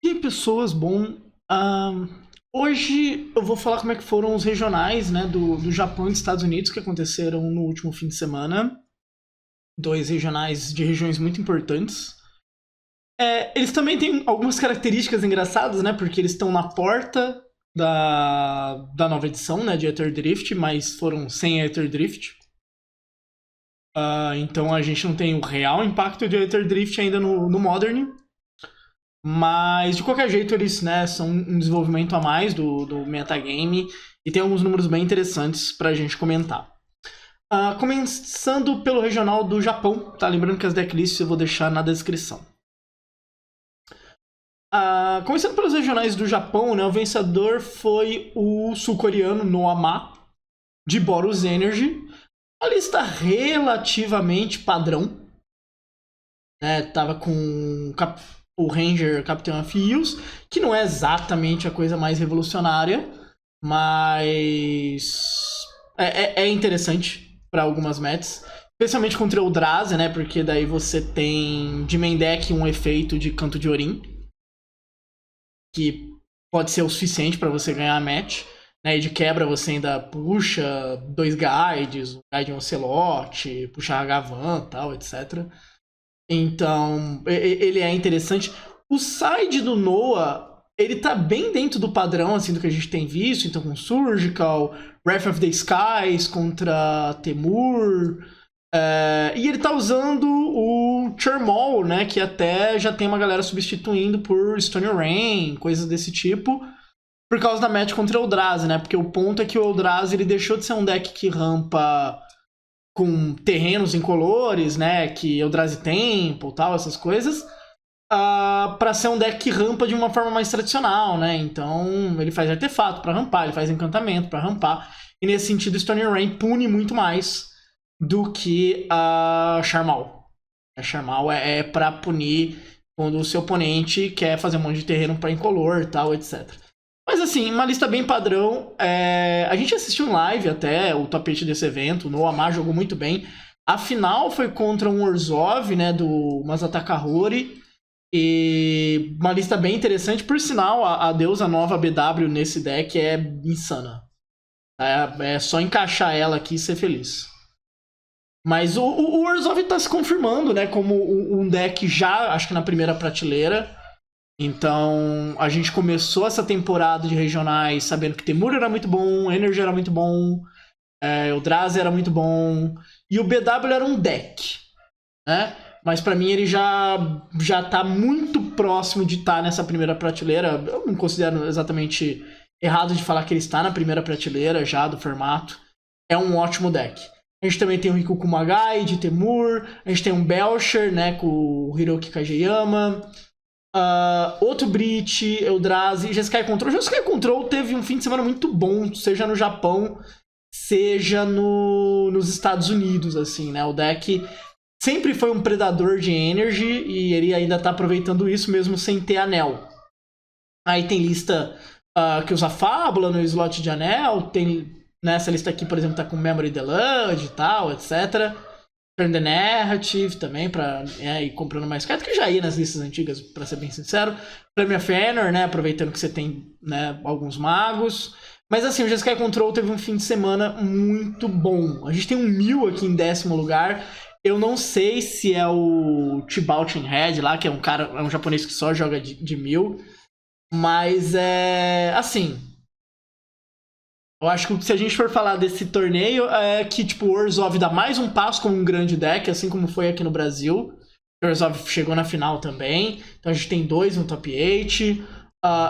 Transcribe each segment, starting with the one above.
E aí, pessoas, bom, hoje eu vou falar como é que foram os regionais, né, do Japão e dos Estados Unidos que aconteceram no último fim de semana. Dois regionais de regiões muito importantes. Eles também têm algumas características engraçadas, né, porque eles estão na porta da nova edição, né, de Ether Drift, mas foram sem Ether Drift. Então a gente não tem o real impacto de Ether Drift ainda no Modern. Mas, de qualquer jeito, eles, né, são um desenvolvimento a mais do metagame e tem alguns números bem interessantes pra gente comentar. Começando pelo regional do Japão, tá? Lembrando que as decklists eu vou deixar na descrição. Começando pelos regionais do Japão, né, o vencedor foi o sul-coreano Noama, de Boros Energy. A lista relativamente padrão. Né, tava com o Ranger Captain of Heels, que não é exatamente a coisa mais revolucionária, mas é interessante para algumas matches. Especialmente contra o Eldrazi, né? Porque daí você tem de main deck um efeito de Canto de Orim, que pode ser o suficiente para você ganhar a match. Né? E de quebra você ainda puxa dois guides, um guide Ocelot, puxa Hagavan e tal, etc. Então, ele é interessante. O side do Noah, ele tá bem dentro do padrão, assim, do que a gente tem visto. Então, com Surgical, Wrath of the Skies contra Temur. E ele tá usando o Chermaul, né? Que até já tem uma galera substituindo por Stone Rain, coisas desse tipo. Por causa da match contra o Eldrazi, né? Porque o ponto é que o Eldrazi, ele deixou de ser um deck que rampa com terrenos incolores, né, que Eldrazi Temple, tal, essas coisas, para ser um deck que rampa de uma forma mais tradicional, né? Então ele faz artefato para rampar, ele faz encantamento para rampar, e nesse sentido Stone Rain pune muito mais do que a Charmal. A Charmal é para punir quando o seu oponente quer fazer um monte de terreno para incolor, tal, etc. Mas assim, uma lista bem padrão. A gente assistiu em live até o top 8 desse evento. O Noamar jogou muito bem. A final foi contra um Orzhov, né, do Masataka Hori. E uma lista bem interessante. Por sinal, a deusa nova BW nesse deck é insana. É só encaixar ela aqui e ser feliz. Mas o Orzhov tá se confirmando, né, como um deck já, acho que na primeira prateleira. Então, a gente começou essa temporada de regionais sabendo que Temur era muito bom, Energy era muito bom, Eldrazi era muito bom, e o BW era um deck, né? Mas pra mim ele já tá muito próximo de estar nessa primeira prateleira. Eu não considero exatamente errado de falar que ele está na primeira prateleira já do formato. É um ótimo deck. A gente também tem o Riku Kumagai de Temur, a gente tem um Belcher, né, com o Hiroki Kageyama. Outro Breach, Eldrazi, Jeskai Control. Jeskai Control teve um fim de semana muito bom, seja no Japão, seja nos Estados Unidos, assim, né? O deck sempre foi um predador de energy e ele ainda tá aproveitando isso mesmo sem ter anel. Aí tem lista que usa Fábula no slot de anel, tem nessa lista aqui, por exemplo, tá com Memory Deluge e tal, etc. Turn the Narrative também, pra ir comprando mais cartas, que já ia nas listas antigas, pra ser bem sincero. Flame of Honor, né, aproveitando que você tem, né, alguns magos. Mas assim, o Jeskai Control teve um fim de semana muito bom. A gente tem um Mil aqui em 10º lugar. Eu não sei se é o Chibalchin Head lá, que é um japonês que só joga de Mil. Mas assim, eu acho que se a gente for falar desse torneio, é que tipo, o Orzhov dá mais um passo como um grande deck, assim como foi aqui no Brasil. O Orzhov chegou na final também. Então a gente tem dois no top 8.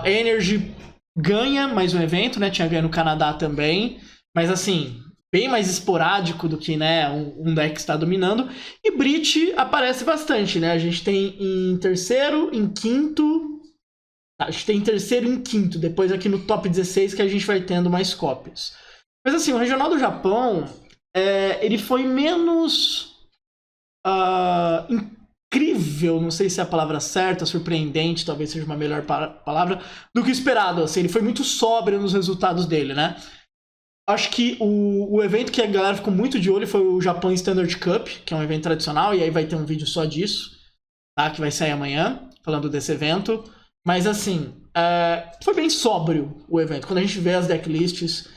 Energy ganha mais um evento, né? Tinha ganho no Canadá também. Mas assim, bem mais esporádico do que, né, um deck que está dominando. E Breach aparece bastante, né? A gente tem em terceiro, em quinto. A gente tem em terceiro e em quinto, depois aqui no top 16 que a gente vai tendo mais cópias. Mas assim, o Regional do Japão, ele foi menos incrível, não sei se é a palavra certa, surpreendente, talvez seja uma melhor palavra, do que esperado. Assim, ele foi muito sóbrio nos resultados dele, né? Acho que o evento que a galera ficou muito de olho foi o Japan Standard Cup, que é um evento tradicional, e aí vai ter um vídeo só disso, tá? Que vai sair amanhã, falando desse evento. Mas assim, foi bem sóbrio o evento. Quando a gente vê as decklists,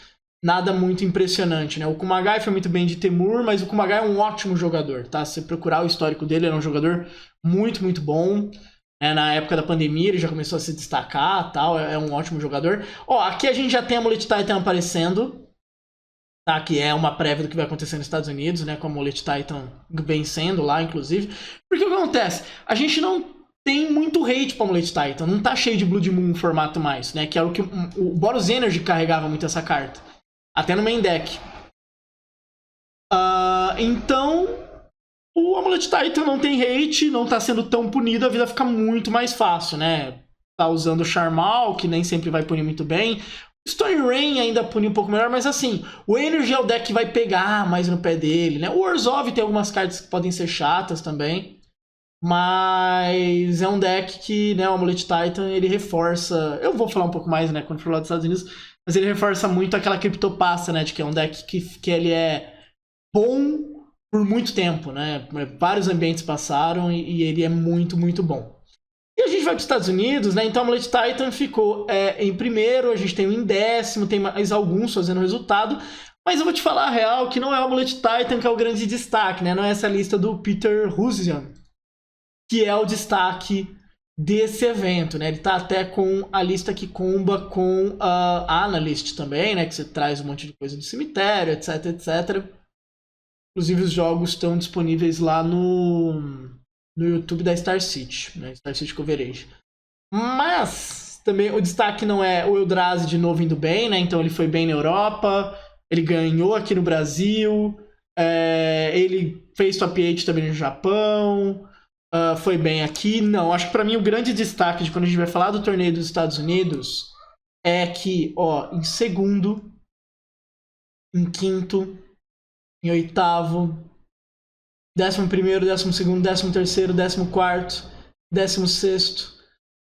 nada muito impressionante, né? O Kumagai foi muito bem de Temur, mas o Kumagai é um ótimo jogador, tá? Se você procurar o histórico dele, ele é um jogador muito, muito bom. Na época da pandemia ele já começou a se destacar, tal, é um ótimo jogador. Ó, aqui a gente já tem a Amulet Titan aparecendo, tá? Que é uma prévia do que vai acontecer nos Estados Unidos, né? Com a Amulet Titan vencendo lá, inclusive. Porque o que acontece? A gente não tem muito hate pra Amulet Titan, não tá cheio de Blood Moon formato mais, né? Que era o que o Boros Energy carregava muito essa carta. Até no main deck. Então, o Amulet Titan não tem hate, não tá sendo tão punido, a vida fica muito mais fácil, né? Tá usando o Charmal, que nem sempre vai punir muito bem. Stone Rain ainda pune um pouco melhor, mas assim, o Energy é o deck que vai pegar mais no pé dele, né? O Orzhov tem algumas cartas que podem ser chatas também, mas é um deck que, né, o Amulet Titan, ele reforça... Eu vou falar um pouco mais, né, quando for lá dos Estados Unidos, mas ele reforça muito aquela Criptopasta, né, de que é um deck que ele é bom por muito tempo, né? Vários ambientes passaram e ele é muito, muito bom. E a gente vai para os Estados Unidos, né? Então a Amulet Titan ficou em primeiro, a gente tem um em décimo, tem mais alguns fazendo resultado. Mas eu vou te falar a real que não é o Amulet Titan que é o grande destaque, né? Não é essa lista do Peter Huzian, que é o destaque desse evento, né? Ele tá até com a lista que comba com a Analyst também, né? Que você traz um monte de coisa do cemitério, etc, etc. Inclusive, os jogos estão disponíveis lá no YouTube da Star City, né? Star City Coverage. Mas também o destaque não é o Eldrazi de novo indo bem, né? Então ele foi bem na Europa, ele ganhou aqui no Brasil, ele fez top 8 também no Japão, foi bem aqui. Não, acho que pra mim o grande destaque de quando a gente vai falar do torneio dos Estados Unidos é que, ó, em segundo, em quinto, em oitavo, 11º, 12º, 13º, 14º, 16º,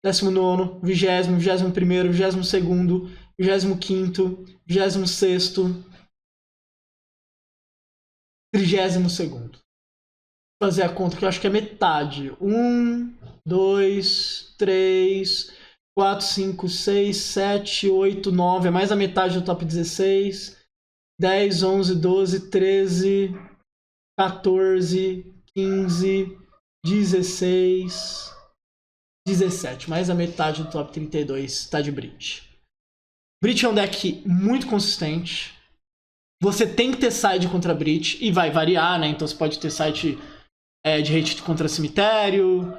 19º, 20º, 21º, 22º, 25º, 26º, 32º. Vou fazer a conta que eu acho que é metade. 1, 2, 3, 4, 5, 6, 7, 8, 9. É mais da metade do top 16. 10, 11, 12, 13, 14, 15, 16, 17. Mais da metade do top 32 tá de Breach. Breach é um deck muito consistente. Você tem que ter side contra Breach, e vai variar, né? Então você pode ter side de hate contra cemitério,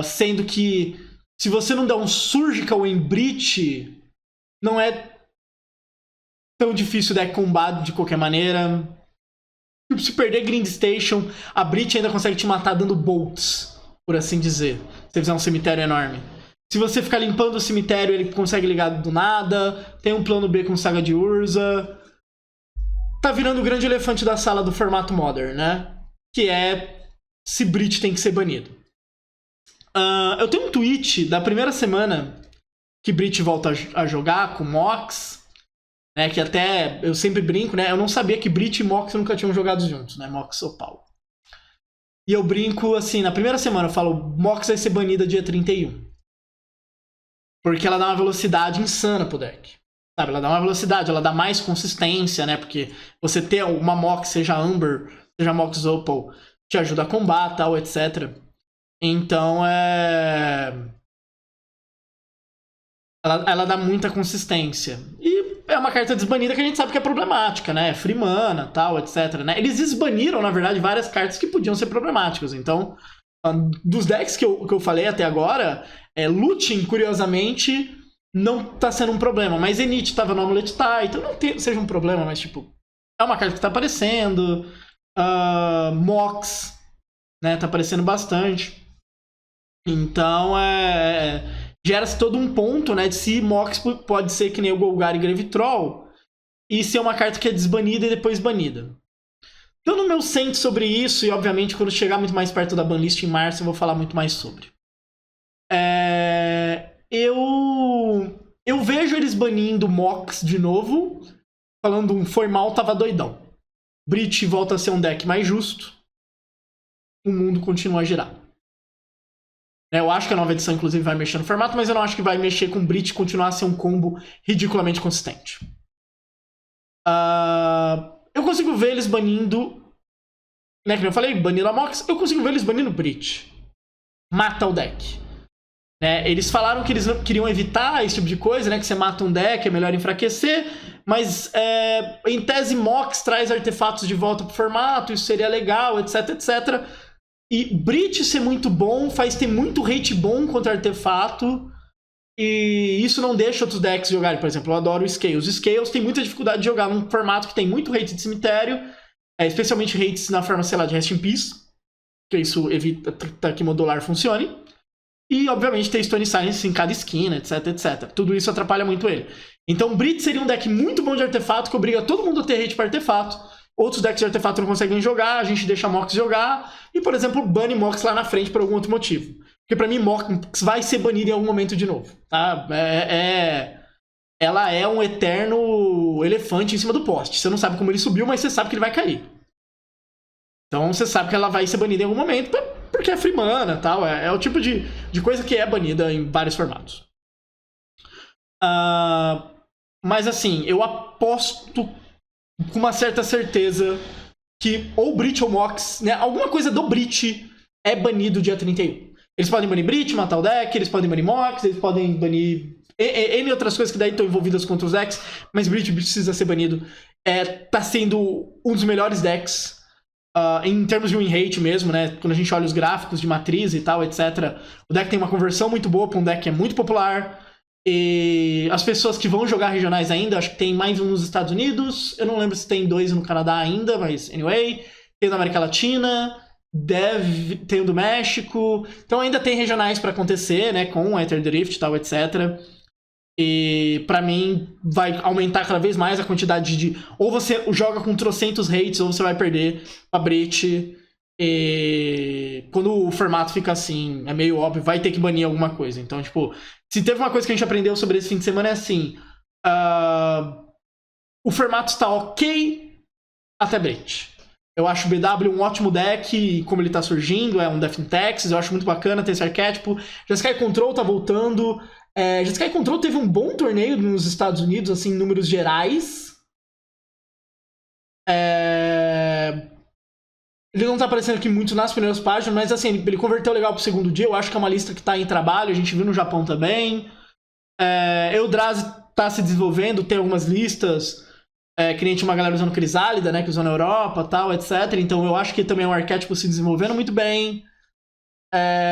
sendo que se você não der um Surgical em Breach, não é tão difícil o deck combat de qualquer maneira. Se perder Grind Station, a Breach ainda consegue te matar dando bolts, por assim dizer. Se você fizer um cemitério enorme. Se você ficar limpando o cemitério, ele consegue ligar do nada. Tem um plano B com Saga de Urza. Tá virando o grande elefante da sala do formato Modern, né? Que é se Breach tem que ser banido. Eu tenho um tweet da primeira semana que Breach volta a jogar com Mox. Né, que até eu sempre brinco, né? Eu não sabia que Breach e Mox nunca tinham jogado juntos, né? Mox Opal. E eu brinco assim, na primeira semana eu falo, Mox vai ser banida dia 31. Porque ela dá uma velocidade insana pro deck. Sabe? Ela dá uma velocidade, ela dá mais consistência, né? Porque você ter uma Mox, seja Amber, seja Mox Opal, te ajuda a combater, tal, etc. Então ela dá muita consistência. E é uma carta desbanida que a gente sabe que é problemática, né? Free mana, tal, etc, né? Eles desbaniram, na verdade, várias cartas que podiam ser problemáticas. Então, dos decks que eu falei até agora, Looting, curiosamente, não tá sendo um problema. Mas Zenith tava no Amulet Titan, não seja um problema, mas, tipo, é uma carta que tá aparecendo. Mox, né? Tá aparecendo bastante. Então, gera-se todo um ponto, né, de se Mox pode ser que nem o Golgari Grave Troll e ser uma carta que é desbanida e depois banida. Então, no meu sense sobre isso, e obviamente quando chegar muito mais perto da banlist em março, eu vou falar muito mais sobre. Eu vejo eles banindo Mox de novo, falando foi mal, tava doidão. Breach volta a ser um deck mais justo, o mundo continua a girar. Eu acho que a nova edição, inclusive, vai mexer no formato, mas eu não acho que vai mexer com o Breach e continuar a ser um combo ridiculamente consistente. Eu consigo ver eles banindo... Né, como eu falei, banindo a Mox, eu consigo ver eles banindo o Breach. Mata o deck. Eles falaram que eles queriam evitar esse tipo de coisa, né? Que você mata um deck, é melhor enfraquecer. Mas, em tese, Mox traz artefatos de volta pro formato, isso seria legal, etc, etc. E Breach ser muito bom faz ter muito hate bom contra artefato. E isso não deixa outros decks jogarem. Por exemplo, eu adoro o Scales. O Scales tem muita dificuldade de jogar num formato que tem muito hate de cemitério. Especialmente hates na forma, sei lá, de Rest in Peace. Que isso evita que modular funcione. E, obviamente, ter Stone Silence em cada esquina, etc, etc. Tudo isso atrapalha muito ele. Então, Breach seria um deck muito bom de artefato, que obriga todo mundo a ter hate para artefato. Outros decks de artefato não conseguem jogar, a gente deixa a Mox jogar. E, por exemplo, bane Mox lá na frente por algum outro motivo. Porque, pra mim, Mox vai ser banida em algum momento de novo. Tá? Ela é um eterno elefante em cima do poste. Você não sabe como ele subiu, mas você sabe que ele vai cair. Então, você sabe que ela vai ser banida em algum momento, porque é free mana e tal. É o tipo de coisa que é banida em vários formatos. Mas assim, eu aposto com uma certa certeza que ou Breach ou Mox, né, alguma coisa do Breach é banido dia 31. Eles podem banir Breach, matar o deck, eles podem banir Mox, eles podem banir N outras coisas que daí estão envolvidas contra os decks, mas Breach precisa ser banido. Tá sendo um dos melhores decks. Em termos de win rate mesmo, né? Quando a gente olha os gráficos de matriz e tal, etc. O deck tem uma conversão muito boa para um deck que é muito popular. E as pessoas que vão jogar regionais ainda, acho que tem mais um nos Estados Unidos. Eu não lembro se tem 2 no Canadá ainda, mas anyway. Tem na América Latina, tem o do México. Então ainda tem regionais para acontecer, né? Com Aether Drift e tal, etc. E pra mim vai aumentar cada vez mais a quantidade de... Ou você joga com trocentos hates, ou você vai perder a Breach. E quando o formato fica assim, é meio óbvio, vai ter que banir alguma coisa. Então, tipo, se teve uma coisa que a gente aprendeu sobre esse fim de semana é assim... o formato está ok até Breach. Eu acho o BW um ótimo deck, como ele tá surgindo, é um Death in Texas, eu acho muito bacana ter esse arquétipo. Jeskai Control tá voltando... Jeskai Control teve um bom torneio nos Estados Unidos, assim, em números gerais. Ele não tá aparecendo aqui muito nas primeiras páginas, mas assim, ele converteu legal pro segundo dia. Eu acho que é uma lista que tá em trabalho, a gente viu no Japão também. Eldrazi tá se desenvolvendo, tem algumas listas, que nem tinha uma galera usando Crisálida, né, que usou na Europa, tal, etc. Então eu acho que também é um arquétipo se desenvolvendo muito bem.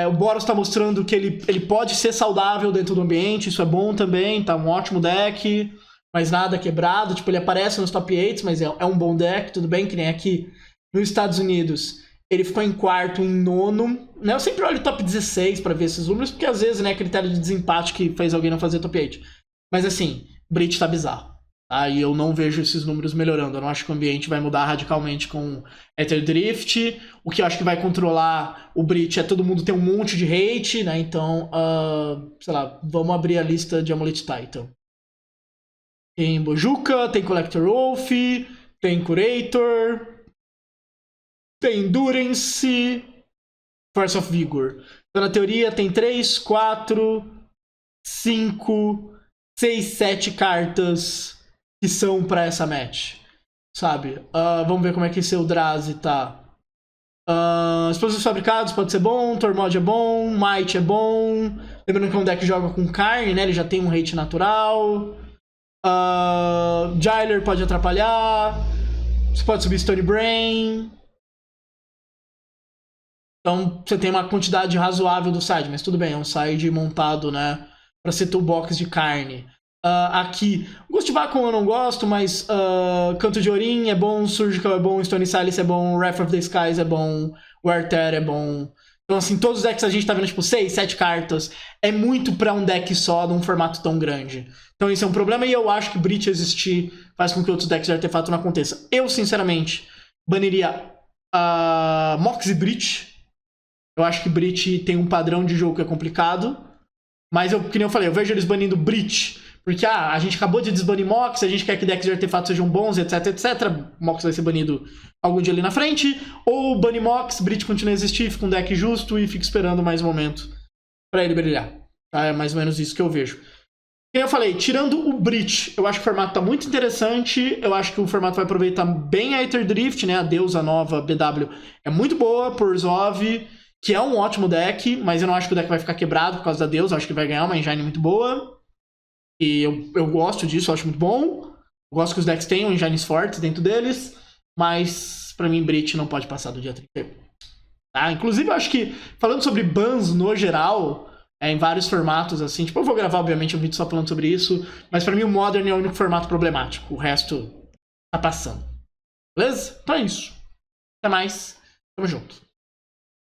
O Boros tá mostrando que ele pode ser saudável dentro do ambiente, isso é bom também, tá um ótimo deck, mas nada quebrado, tipo, ele aparece nos top 8, mas é um bom deck, tudo bem, que nem aqui nos Estados Unidos, ele ficou em quarto, em nono, né, eu sempre olho top 16 pra ver esses números, porque às vezes, né, é critério de desempate que fez alguém não fazer top 8, mas assim, Breach tá bizarro. E eu não vejo esses números melhorando. Eu não acho que o ambiente vai mudar radicalmente com Aether Drift. O que eu acho que vai controlar o Breach é todo mundo ter um monte de hate, né? Então, sei lá, vamos abrir a lista de Amulet Titan. Tem Bojuka, tem Collector Wolf, tem Curator, tem Endurance, Force of Vigor. Então, na teoria, tem 3, 4, 5, 6, 7 cartas que são pra essa match, sabe? Vamos ver como é que esse Eldrazi tá. Explosivos fabricados pode ser bom, Tormod é bom, Might é bom. Lembrando que é um deck que joga com carne, né? Ele já tem um hate natural. Jailer pode atrapalhar. Você pode subir Stone Brain. Então você tem uma quantidade razoável do side, mas tudo bem, é um side montado, né? Pra ser toolbox de carne. Aqui, Ghost Vacon eu não gosto, mas Canto de Orim é bom, Surgical é bom, Stone Silence é bom, Wrath of the Skies é bom, Wear Tear é bom. Então, assim, todos os decks a gente tá vendo, tipo, 6, 7 cartas. É muito pra um deck só, num formato tão grande. Então, isso é um problema, e eu acho que Breach existir faz com que outros decks de artefato não aconteçam. Eu, sinceramente, baniria Mox e Breach. Eu acho que Breach tem um padrão de jogo que é complicado. Mas, que nem eu falei, eu vejo eles banindo Breach. Porque, a gente acabou de desbanir Mox, a gente quer que decks de artefatos sejam bons, etc, etc. Mox vai ser banido algum dia ali na frente. Ou bane Mox, Breach continua a existir, fica um deck justo e fica esperando mais um momento pra ele brilhar. Tá? É mais ou menos isso que eu vejo. Como eu falei, tirando o Breach, eu acho que o formato tá muito interessante. Eu acho que o formato vai aproveitar bem a Aether Drift, né? A deusa nova BW é muito boa por Zov, que é um ótimo deck, mas eu não acho que o deck vai ficar quebrado por causa da deusa. Eu acho que vai ganhar uma engine muito boa. E eu gosto disso, eu acho muito bom. Eu gosto que os decks tenham engines fortes dentro deles. Mas, pra mim, Breach não pode passar do dia 31. Tá? Inclusive, eu acho que, falando sobre bans no geral, em vários formatos, assim, tipo, eu vou gravar, obviamente, um vídeo só falando sobre isso, mas pra mim o Modern é o único formato problemático. O resto tá passando. Beleza? Então é isso. Até mais. Tamo junto.